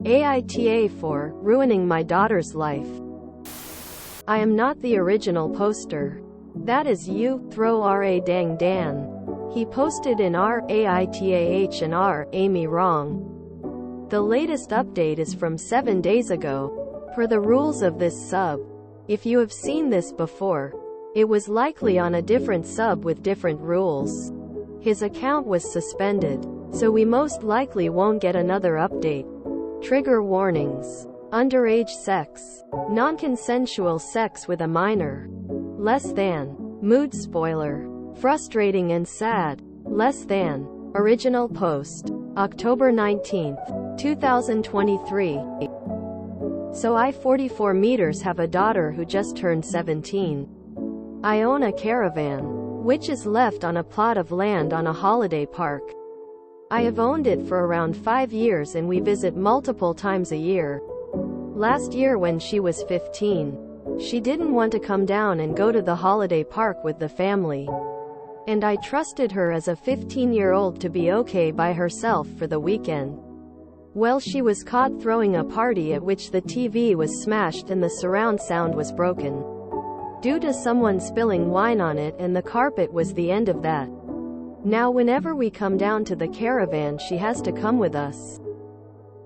AITA for ruining my daughter's life. I am not the original poster. That is you, throw ra dang Dan. He posted in r AITAH and r Amy wrong. The latest update is from 7 days ago. Per the rules of this sub, if you have seen this before, it was likely on a different sub with different rules. His account was suspended, so we most likely won't get another update. Trigger warnings. Underage sex. Non-consensual sex with a minor. Less than. Mood spoiler. Frustrating and sad. Less than. Original post. October 19th, 2023. So I 44 meters have a daughter who just turned 17. I own a caravan, which is left on a plot of land on a holiday park. I have owned it for around 5 years and we visit multiple times a year. Last year when she was 15, she didn't want to come down and go to the holiday park with the family. And I trusted her as a 15-year-old to be okay by herself for the weekend. Well, she was caught throwing a party at which the TV was smashed and the surround sound was broken, due to someone spilling wine on it, and the carpet was the end of that. Now whenever we come down to the caravan she has to come with us.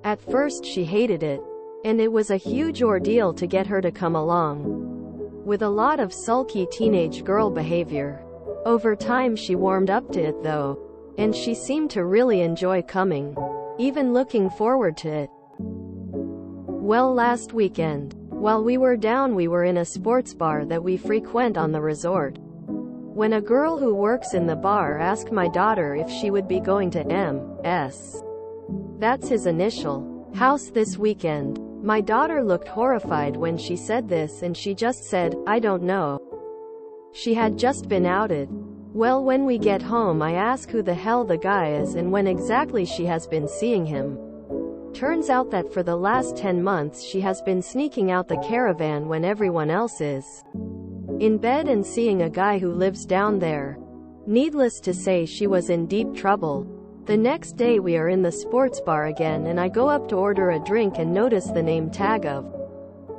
At first she hated it, and it was a huge ordeal to get her to come along, with a lot of sulky teenage girl behavior. Over time she warmed up to it though, and she seemed to really enjoy coming, even looking forward to it. Well, last weekend, while we were down, we were in a sports bar that we frequent on the resort, when a girl who works in the bar asked my daughter if she would be going to M.S. That's his initial. House this weekend. My daughter looked horrified when she said this and she just said, "I don't know." She had just been outed. Well, when we get home I ask who the hell the guy is and when exactly she has been seeing him. Turns out that for the last 10 months she has been sneaking out the caravan when everyone else is in bed and seeing a guy who lives down there. Needless to say, she was in deep trouble. The next day we are in the sports bar again and I go up to order a drink and notice the name tag of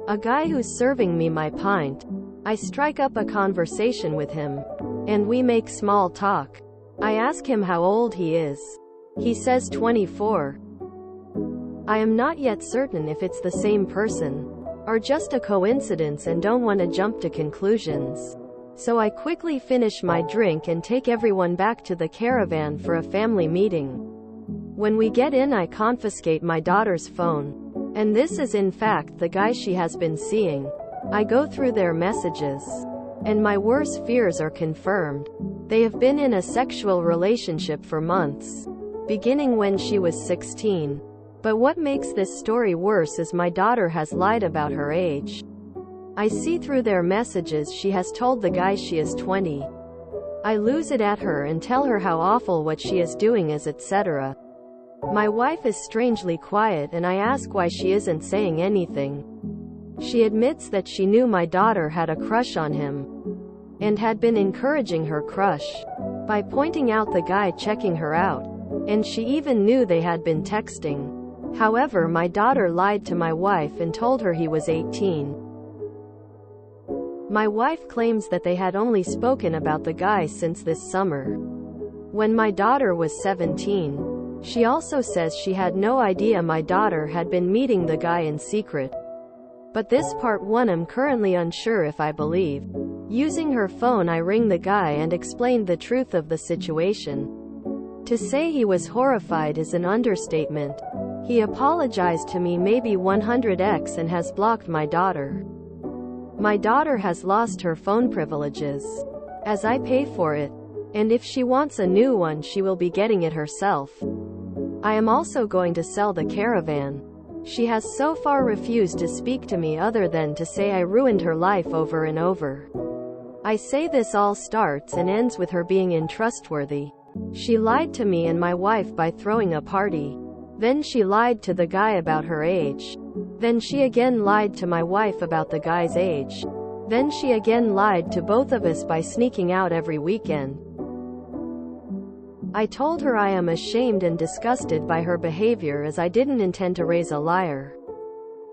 a guy who's serving me my pint. I strike up a conversation with him, and we make small talk. I ask him how old he is. He says 24. I am not yet certain if it's the same person, or just a coincidence, and don't want to jump to conclusions. So I quickly finish my drink and take everyone back to the caravan for a family meeting. When we get in I confiscate my daughter's phone, and this is in fact the guy she has been seeing. I go through their messages, and my worst fears are confirmed. They have been in a sexual relationship for months, beginning when she was 16. But what makes this story worse is my daughter has lied about her age. I see through their messages she has told the guy she is 20. I lose it at her and tell her how awful what she is doing is, etc. My wife is strangely quiet and I ask why she isn't saying anything. She admits that she knew my daughter had a crush on him, and had been encouraging her crush by pointing out the guy checking her out, and she even knew they had been texting. However, my daughter lied to my wife and told her he was 18. My wife claims that they had only spoken about the guy since this summer, when my daughter was 17. She also says she had no idea my daughter had been meeting the guy in secret. But this part one I'm currently unsure if I believe. Using her phone I ring the guy and explained the truth of the situation. To say he was horrified is an understatement. He apologized to me maybe 100x and has blocked my daughter. My daughter has lost her phone privileges, as I pay for it, and if she wants a new one she will be getting it herself. I am also going to sell the caravan. She has so far refused to speak to me other than to say I ruined her life over and over. I say this all starts and ends with her being untrustworthy. She lied to me and my wife by throwing a party. Then she lied to the guy about her age. Then she again lied to my wife about the guy's age. Then she again lied to both of us by sneaking out every weekend. I told her I am ashamed and disgusted by her behavior as I didn't intend to raise a liar,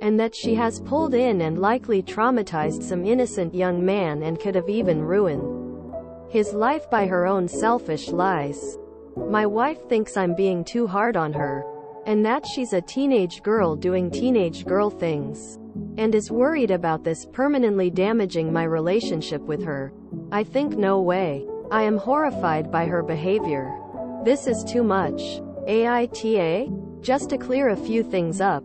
and that she has pulled in and likely traumatized some innocent young man and could have even ruined his life by her own selfish lies. My wife thinks I'm being too hard on her, and that she's a teenage girl doing teenage girl things, and is worried about this permanently damaging my relationship with her. I think no way. I am horrified by her behavior. This is too much. AITA? Just to clear a few things up,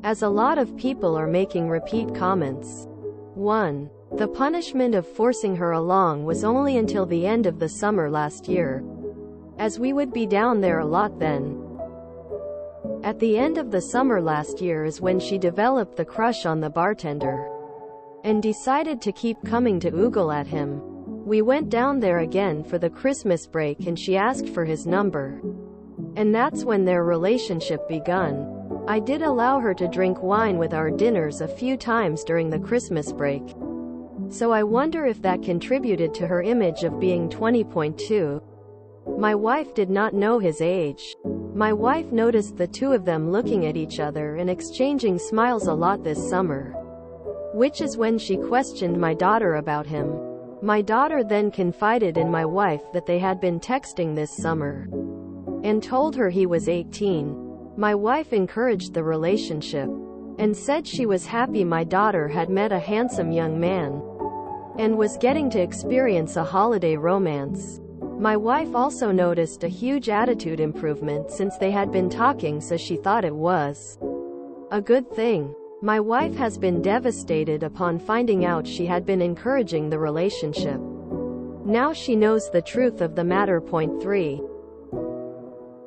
as a lot of people are making repeat comments. 1. The punishment of forcing her along was only until the end of the summer last year, as we would be down there a lot then. At the end of the summer last year is when she developed the crush on the bartender, and decided to keep coming to oogle at him. We went down there again for the Christmas break and she asked for his number, and that's when their relationship begun. I did allow her to drink wine with our dinners a few times during the Christmas break, so I wonder if that contributed to her image of being 20.2. My wife did not know his age. My wife noticed the two of them looking at each other and exchanging smiles a lot this summer, which is when she questioned my daughter about him. My daughter then confided in my wife that they had been texting this summer, and told her he was 18. My wife encouraged the relationship, and said she was happy my daughter had met a handsome young man, and was getting to experience a holiday romance. My wife also noticed a huge attitude improvement since they had been talking, so she thought it was a good thing. My wife has been devastated upon finding out she had been encouraging the relationship. Now she knows the truth of the matter. Point 3.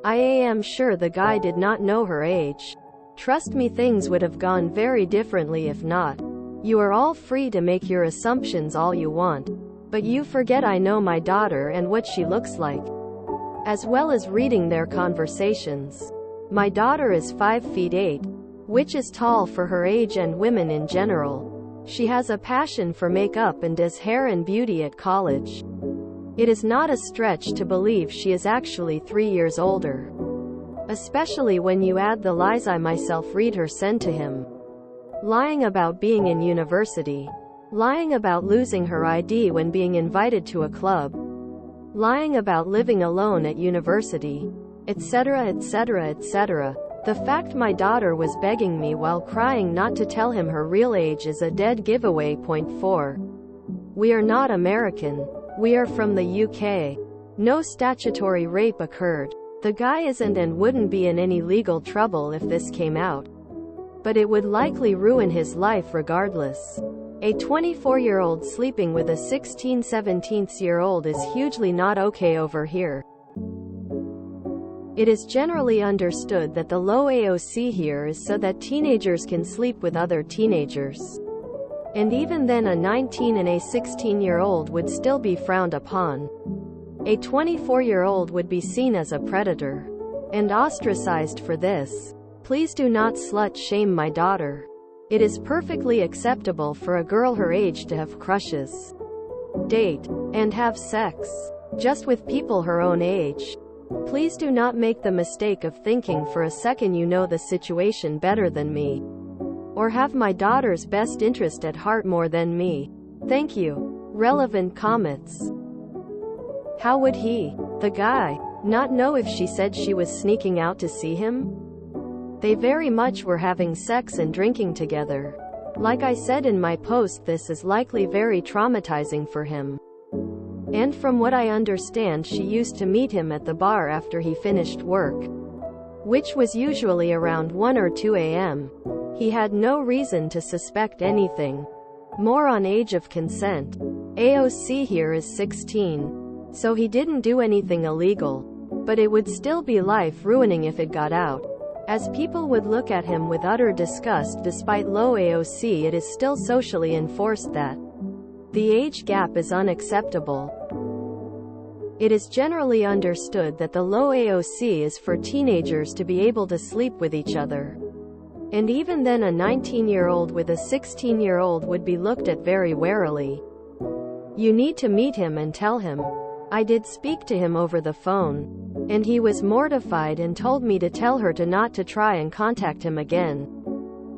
I am sure the guy did not know her age. Trust me, things would have gone very differently if not. You are all free to make your assumptions all you want, but you forget I know my daughter and what she looks like, as well as reading their conversations. My daughter is 5 feet 8, which is tall for her age and women in general. She has a passion for makeup and does hair and beauty at college. It is not a stretch to believe she is actually 3 years older, especially when you add the lies I myself read her send to him. Lying about being in university, lying about losing her ID when being invited to a club, lying about living alone at university, etc., etc., etc. The fact my daughter was begging me while crying not to tell him her real age is a dead giveaway. Point 4. We are not American. We are from the UK. No statutory rape occurred. The guy isn't and wouldn't be in any legal trouble if this came out, but it would likely ruin his life regardless. A 24-year-old sleeping with a 16-17-year-old is hugely not okay over here. It is generally understood that the low AOC here is so that teenagers can sleep with other teenagers. And even then, a 19 and a 16-year-old would still be frowned upon. A 24-year-old would be seen as a predator and ostracized for this. Please do not slut-shame my daughter. It is perfectly acceptable for a girl her age to have crushes, date, and have sex, just with people her own age. Please do not make the mistake of thinking for a second you know the situation better than me, or have my daughter's best interest at heart more than me. Thank you. Relevant comments. How would he, the guy, not know if she said she was sneaking out to see him? They very much were having sex and drinking together. Like I said in my post, this is likely very traumatizing for him. And from what I understand, she used to meet him at the bar after he finished work, which was usually around 1 or 2 a.m. He had no reason to suspect anything more on age of consent. AOC here is 16, so he didn't do anything illegal, but it would still be life-ruining if it got out, as people would look at him with utter disgust. Despite low AOC, it is still socially enforced that the age gap is unacceptable. It is generally understood that the low AOC is for teenagers to be able to sleep with each other. And even then, a 19-year-old with a 16-year-old would be looked at very warily. You need to meet him and tell him. I did speak to him over the phone. and he was mortified and told me to tell her to not to try and contact him again,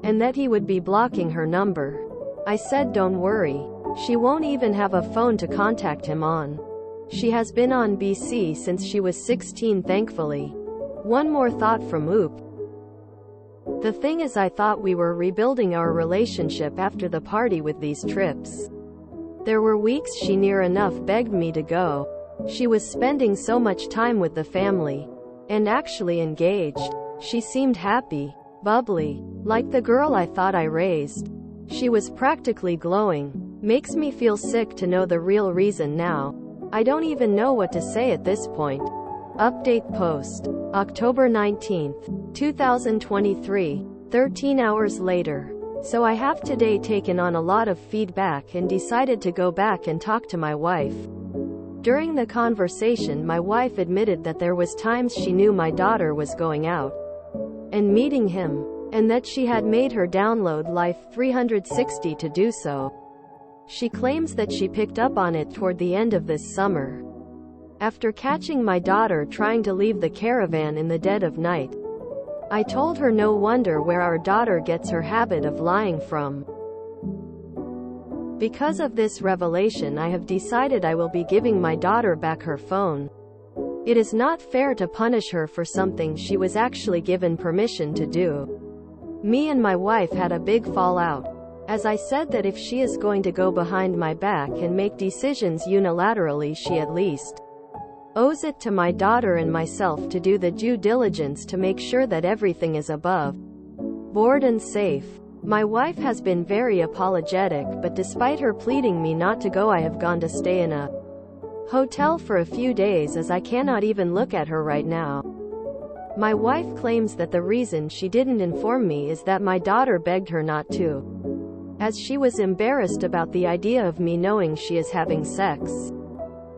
and that he would be blocking her number. I said don't worry. She won't even have a phone to contact him on. She has been on BC since she was 16 thankfully. One more thought from Oop. The thing is I thought we were rebuilding our relationship after the party with these trips. There were weeks she near enough begged me to go. She was spending so much time with the family. And actually engaged. She seemed happy. Bubbly. Like the girl I thought I raised. She was practically glowing. Makes me feel sick to know the real reason now. I don't even know what to say at this point. Update post. October 19th, 2023. 13 hours later. So I have today taken on a lot of feedback and decided to go back and talk to my wife. During the conversation my wife admitted that there was times she knew my daughter was going out and meeting him, and that she had made her download Life 360 to do so. She claims that she picked up on it toward the end of this summer. After catching my daughter trying to leave the caravan in the dead of night, I told her no wonder where our daughter gets her habit of lying from. Because of this revelation I have decided I will be giving my daughter back her phone. It is not fair to punish her for something she was actually given permission to do. Me and my wife had a big fallout, as I said that if she is going to go behind my back and make decisions unilaterally, she at least owes it to my daughter and myself to do the due diligence to make sure that everything is above board and safe. My wife has been very apologetic, but despite her pleading me not to go, I have gone to stay in a hotel for a few days as I cannot even look at her right now. My wife claims that the reason she didn't inform me is that my daughter begged her not to, as she was embarrassed about the idea of me knowing she is having sex.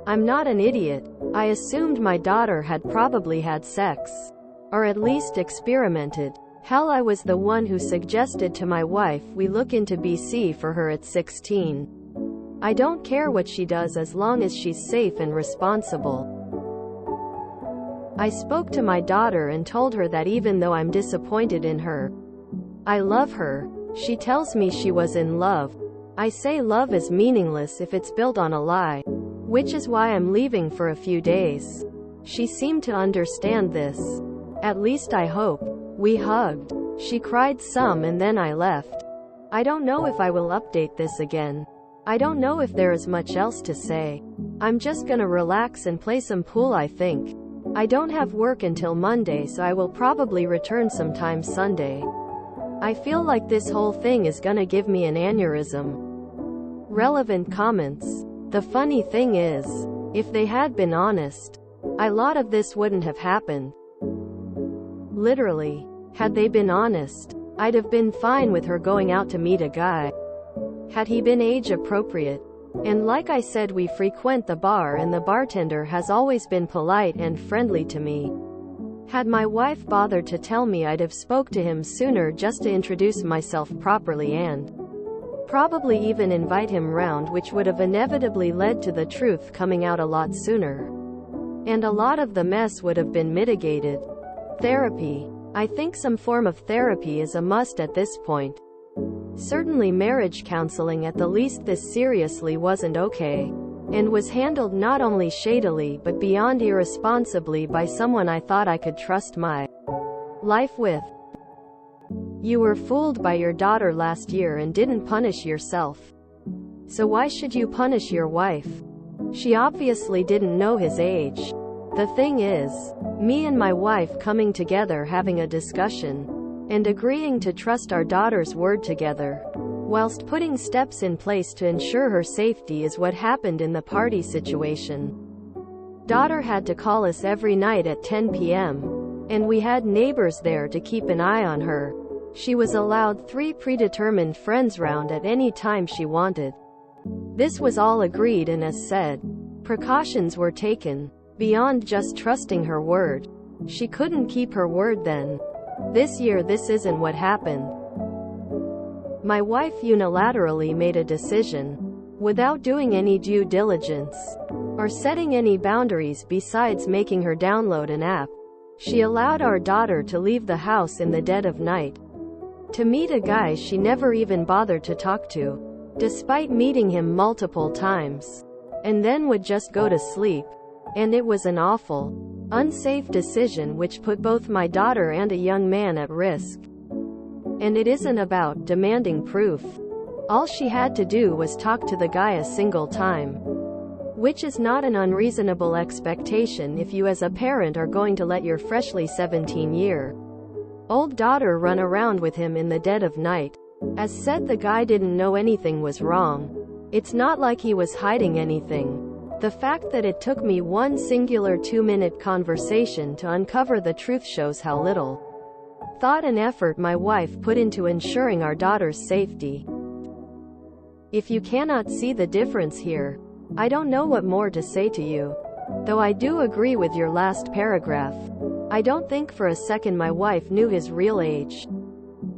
I'm not an idiot. I assumed my daughter had probably had sex, or at least experimented. Hell, I was the one who suggested to my wife we look into BC for her at 16. I don't care what she does as long as she's safe and responsible. I spoke to my daughter and told her that even though I'm disappointed in her, I love her. She tells me she was in love. I say love is meaningless if it's built on a lie, which is why I'm leaving for a few days. She seemed to understand this. At least I hope. We hugged. She cried some and then I left. I don't know if I will update this again. I don't know if there is much else to say. I'm just gonna relax and play some pool, I think. I don't have work until Monday, so I will probably return sometime Sunday. I feel like this whole thing is gonna give me an aneurysm. Relevant comments. The funny thing is, if they had been honest, a lot of this wouldn't have happened. Literally. Had they been honest, I'd have been fine with her going out to meet a guy. Had he been age appropriate. And like I said, we frequent the bar and the bartender has always been polite and friendly to me. Had my wife bothered to tell me, I'd have spoke to him sooner just to introduce myself properly and probably even invite him round, which would have inevitably led to the truth coming out a lot sooner. And a lot of the mess would have been mitigated. Therapy. I think some form of therapy is a must at this point. Certainly marriage counseling at the least. This seriously wasn't okay, and was handled not only shadily but beyond irresponsibly by someone I thought I could trust my life with. You were fooled by your daughter last year and didn't punish yourself. So why should you punish your wife? She obviously didn't know his age. The thing is, me and my wife coming together, having a discussion, and agreeing to trust our daughter's word together, whilst putting steps in place to ensure her safety, is what happened in the party situation. Daughter had to call us every night at 10 p.m., and we had neighbors there to keep an eye on her. She was allowed 3 predetermined friends round at any time she wanted. This was all agreed, and as said, precautions were taken. Beyond just trusting her word. She couldn't keep her word then. This year this isn't what happened. My wife unilaterally made a decision, without doing any due diligence, or setting any boundaries besides making her download an app. She allowed our daughter to leave the house in the dead of night to meet a guy she never even bothered to talk to, despite meeting him multiple times, and then would just go to sleep. And it was an awful, unsafe decision which put both my daughter and a young man at risk. And it isn't about demanding proof. All she had to do was talk to the guy a single time, which is not an unreasonable expectation if you as a parent are going to let your freshly 17-year-old daughter run around with him in the dead of night. As said, the guy didn't know anything was wrong. It's not like he was hiding anything. The fact that it took me one singular 2-minute conversation to uncover the truth shows how little thought and effort my wife put into ensuring our daughter's safety. If you cannot see the difference here, I don't know what more to say to you. Though I do agree with your last paragraph. I don't think for a second my wife knew his real age.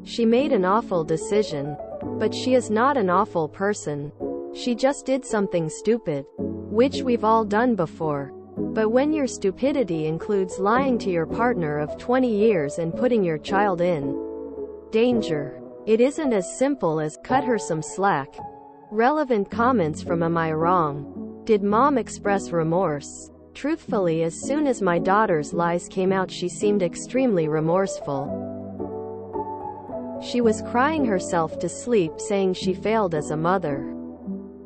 She made an awful decision. But she is not an awful person. She just did something stupid, which we've all done before. But when your stupidity includes lying to your partner of 20 years and putting your child in danger, it isn't as simple as cut her some slack. Relevant comments from Am I Wrong? Did Mom express remorse? Truthfully, as soon as my daughter's lies came out, she seemed extremely remorseful. She was crying herself to sleep, saying she failed as a mother.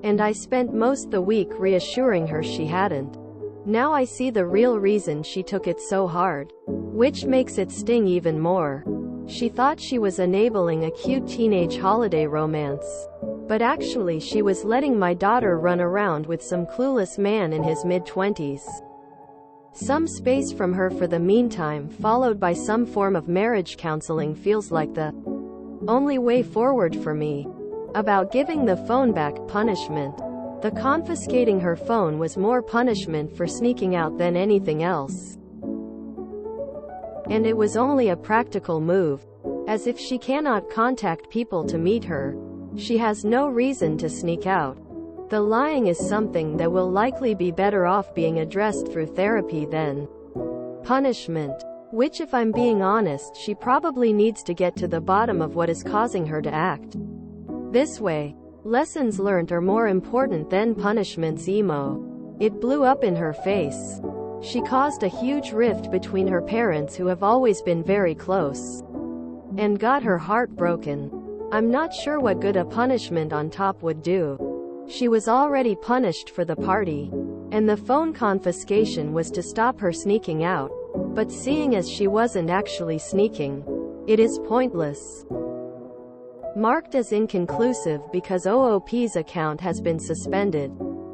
And I spent most the week reassuring her she hadn't. Now I see the real reason she took it so hard, which makes it sting even more. She thought she was enabling a cute teenage holiday romance. But actually she was letting my daughter run around with some clueless man in his mid-20s. Some space from her for the meantime, followed by some form of marriage counseling, feels like the only way forward for me. About giving the phone back, punishment. The confiscating her phone was more punishment for sneaking out than anything else. And it was only a practical move. As if she cannot contact people to meet her, she has no reason to sneak out. The lying is something that will likely be better off being addressed through therapy than punishment. Which, if I'm being honest, she probably needs to get to the bottom of what is causing her to act this way. Lessons learned are more important than punishments. Emo. It blew up in her face. She caused a huge rift between her parents, who have always been very close, and got her heart broken. I'm not sure what good a punishment on top would do. She was already punished for the party, and the phone confiscation was to stop her sneaking out. But seeing as she wasn't actually sneaking, it is pointless. Marked as inconclusive because OOP's account has been suspended.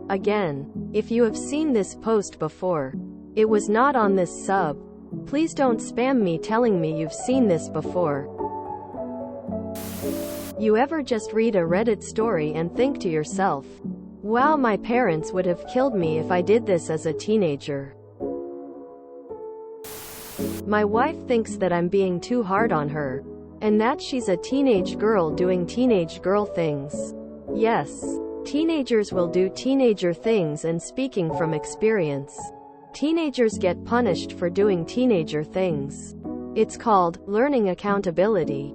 Again, if you have seen this post before, it was not on this sub. Please don't spam me telling me you've seen this before. You ever just read a Reddit story and think to yourself, wow, my parents would have killed me if I did this as a teenager? My wife thinks that I'm being too hard on her, and that she's a teenage girl doing teenage girl things. Yes, teenagers will do teenager things, and speaking from experience, teenagers get punished for doing teenager things. It's called learning accountability.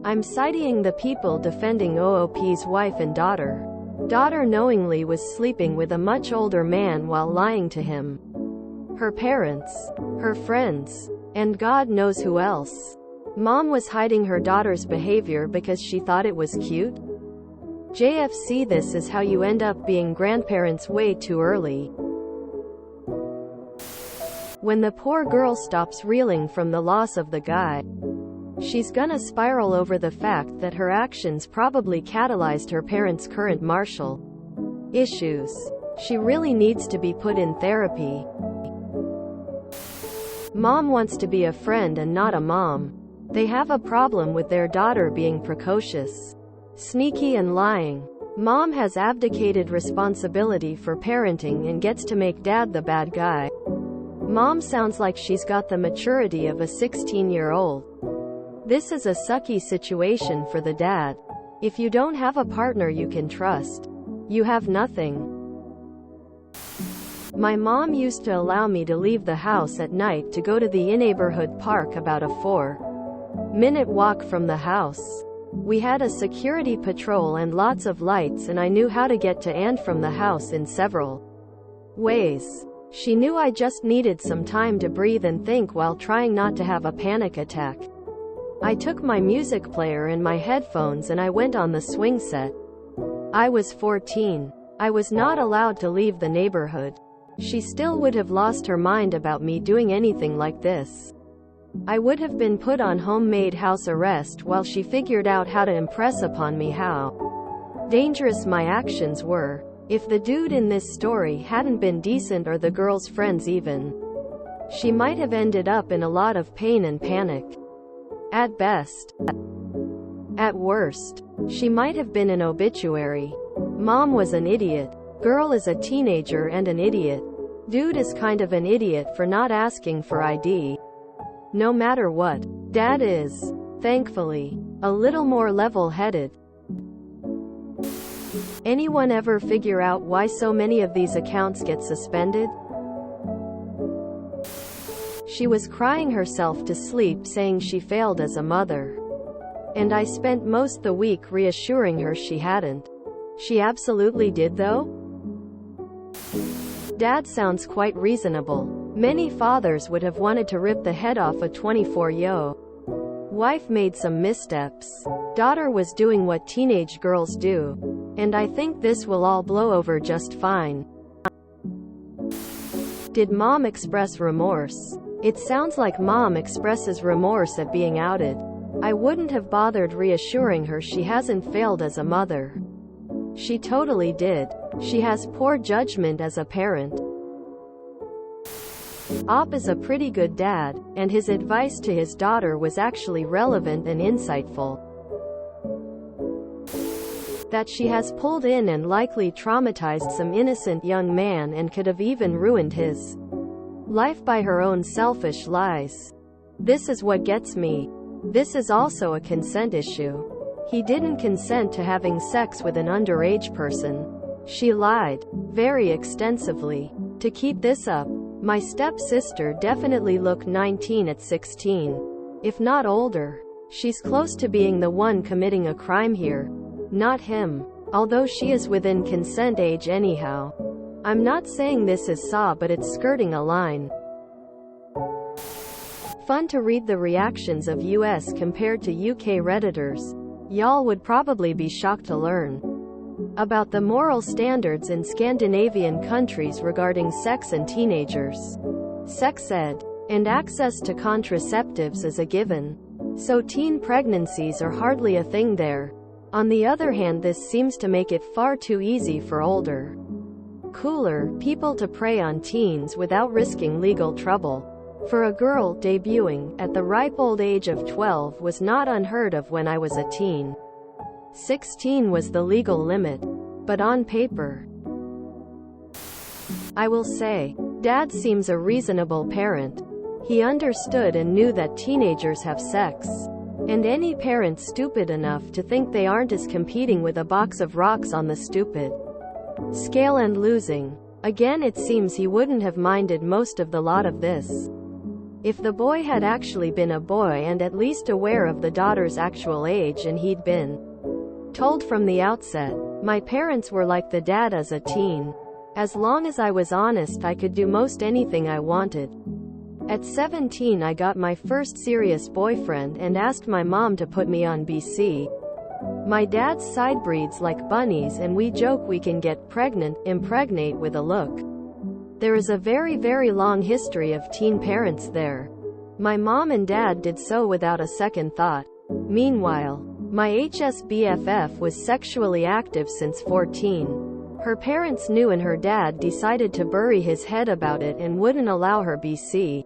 I'm citing the people defending OOP's wife and daughter. Daughter knowingly was sleeping with a much older man while lying to him. Her parents, her friends, and God knows who else. Mom was hiding her daughter's behavior because she thought it was cute. JFC, this is how you end up being grandparents way too early. When the poor girl stops reeling from the loss of the guy, she's gonna spiral over the fact that her actions probably catalyzed her parents' current marital issues. She really needs to be put in therapy. Mom wants to be a friend and not a mom. They have a problem with their daughter being precocious, sneaky, and lying. Mom has abdicated responsibility for parenting and gets to make dad the bad guy. Mom sounds like she's got the maturity of a 16-year-old. This is a sucky situation for the dad. If you don't have a partner you can trust, you have nothing. My mom used to allow me to leave the house at night to go to the neighborhood park about a 4-minute walk from the house. We had a security patrol and lots of lights, and I knew how to get to and from the house in several ways. She knew I just needed some time to breathe and think while trying not to have a panic attack. I took my music player and my headphones and I went on the swing set. I was 14. I was not allowed to leave the neighborhood. She still would have lost her mind about me doing anything like this. I would have been put on homemade house arrest while she figured out how to impress upon me how dangerous my actions were. If the dude in this story hadn't been decent, or the girl's friends even, she might have ended up in a lot of pain and panic. At best. At worst, she might have been an obituary. Mom was an idiot. Girl is a teenager and an idiot. Dude is kind of an idiot for not asking for ID. No matter what, Dad is, thankfully, a little more level-headed. Anyone ever figure out why so many of these accounts get suspended? She was crying herself to sleep saying she failed as a mother. And I spent most the week reassuring her she hadn't. She absolutely did though? Dad sounds quite reasonable. Many fathers would have wanted to rip the head off a 24-year-old. Wife made some missteps. Daughter was doing what teenage girls do. And I think this will all blow over just fine. Did Mom express remorse? It sounds like Mom expresses remorse at being outed. I wouldn't have bothered reassuring her she hasn't failed as a mother. She totally did. She has poor judgment as a parent. Op is a pretty good dad, and his advice to his daughter was actually relevant and insightful. That she has pulled in and likely traumatized some innocent young man and could have even ruined his life by her own selfish lies. This is what gets me. This is also a consent issue. He didn't consent to having sex with an underage person. She lied, very extensively. To keep this up, my stepsister definitely looked 19 at 16. If not older. She's close to being the one committing a crime here. Not him. Although she is within consent age anyhow. I'm not saying this is saw, but it's skirting a line. Fun to read the reactions of US compared to UK Redditors. Y'all would probably be shocked to learn about the moral standards in Scandinavian countries regarding sex and teenagers. Sex ed and access to contraceptives is a given. So teen pregnancies are hardly a thing there. On the other hand, this seems to make it far too easy for older, cooler people to prey on teens without risking legal trouble. For a girl, debuting at the ripe old age of 12 was not unheard of when I was a teen. 16 was the legal limit. But on paper, I will say, Dad seems a reasonable parent. He understood and knew that teenagers have sex. And any parent stupid enough to think they aren't is competing with a box of rocks on the stupid scale and losing. Again, it seems he wouldn't have minded most of the lot of this if the boy had actually been a boy and at least aware of the daughter's actual age, and he'd been told from the outset. My parents were like the dad as a teen. As long as I was honest, I could do most anything I wanted. At 17, I got my first serious boyfriend and asked my mom to put me on BC. My dad's side breeds like bunnies, and we joke we can get pregnant, impregnate with a look. There is a very, very long history of teen parents there. My mom and dad did so without a second thought. Meanwhile, my HS BFF was sexually active since 14. Her parents knew, and her dad decided to bury his head about it and wouldn't allow her BC.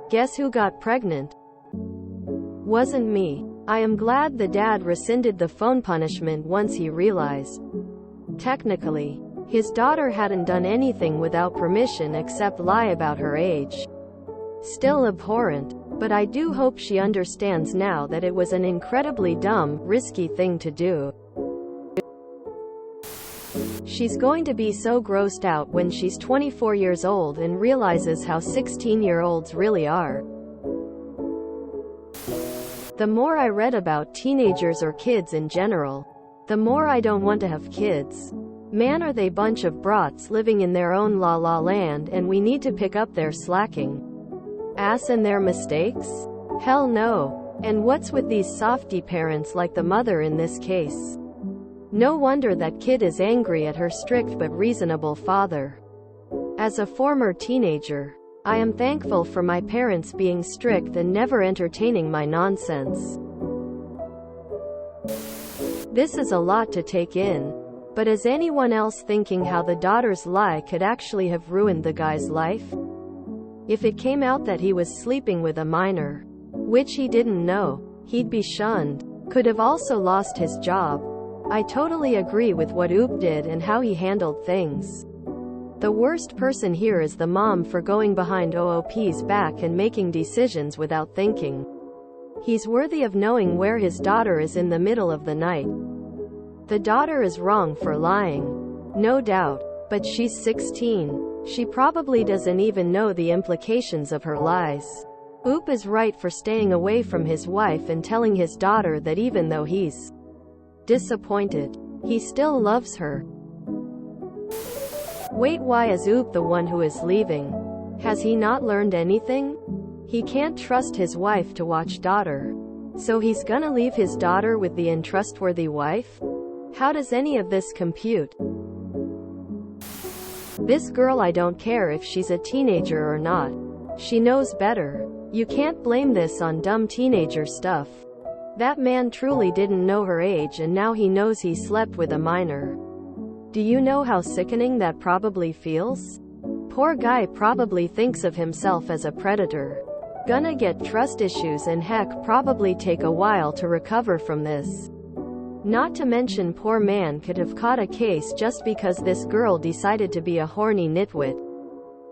Guess who got pregnant? Wasn't me. I am glad the dad rescinded the phone punishment once he realized. Technically, his daughter hadn't done anything without permission except lie about her age. Still abhorrent. But I do hope she understands now that it was an incredibly dumb, risky thing to do. She's going to be so grossed out when she's 24 years old and realizes how 16-year-olds really are. The more I read about teenagers or kids in general, the more I don't want to have kids. Man, are they bunch of brats living in their own la-la land, and we need to pick up their slacking ass and their mistakes? Hell no. And what's with these softy parents like the mother in this case? No wonder that kid is angry at her strict but reasonable father. As a former teenager, I am thankful for my parents being strict and never entertaining my nonsense. This is a lot to take in. But is anyone else thinking how the daughter's lie could actually have ruined the guy's life? If it came out that he was sleeping with a minor, which he didn't know, he'd be shunned. Could have also lost his job. I totally agree with what Oop did and how he handled things. The worst person here is the mom for going behind OOP's back and making decisions without thinking. He's worthy of knowing where his daughter is in the middle of the night. The daughter is wrong for lying, no doubt, but she's 16. She probably doesn't even know the implications of her lies. Oop is right for staying away from his wife and telling his daughter that even though he's disappointed, he still loves her. Wait, why is Oop the one who is leaving? Has he not learned anything? He can't trust his wife to watch daughter. So he's gonna leave his daughter with the untrustworthy wife? How does any of this compute? This girl, I don't care if she's a teenager or not. She knows better. You can't blame this on dumb teenager stuff. That man truly didn't know her age, and now he knows he slept with a minor. Do you know how sickening that probably feels? Poor guy probably thinks of himself as a predator. Gonna get trust issues and heck probably take a while to recover from this. Not to mention poor man could have caught a case just because this girl decided to be a horny nitwit.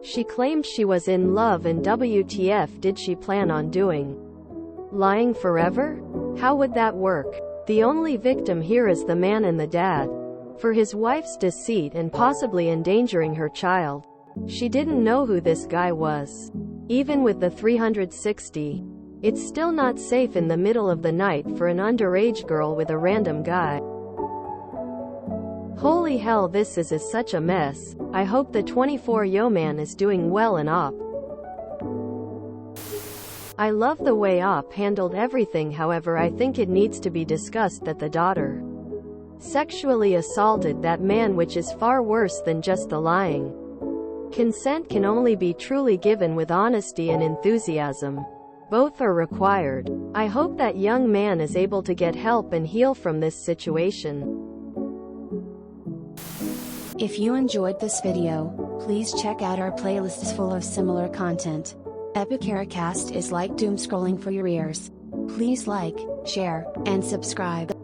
She claimed she was in love, and WTF did she plan on doing? Lying forever? How would that work? The only victim here is the man and the dad. For his wife's deceit and possibly endangering her child. She didn't know who this guy was. Even with the 360. It's still not safe in the middle of the night for an underage girl with a random guy. Holy hell, this is such a mess. I hope the 24-yo man is doing well in op. I love the way op handled everything, however I think it needs to be discussed that the daughter sexually assaulted that man, which is far worse than just the lying. Consent can only be truly given with honesty and enthusiasm. Both are required. I hope that young man is able to get help and heal from this situation. If you enjoyed this video, please check out our playlists full of similar content. EpicAriaCast is like doom scrolling for your ears. Please like, share, and subscribe.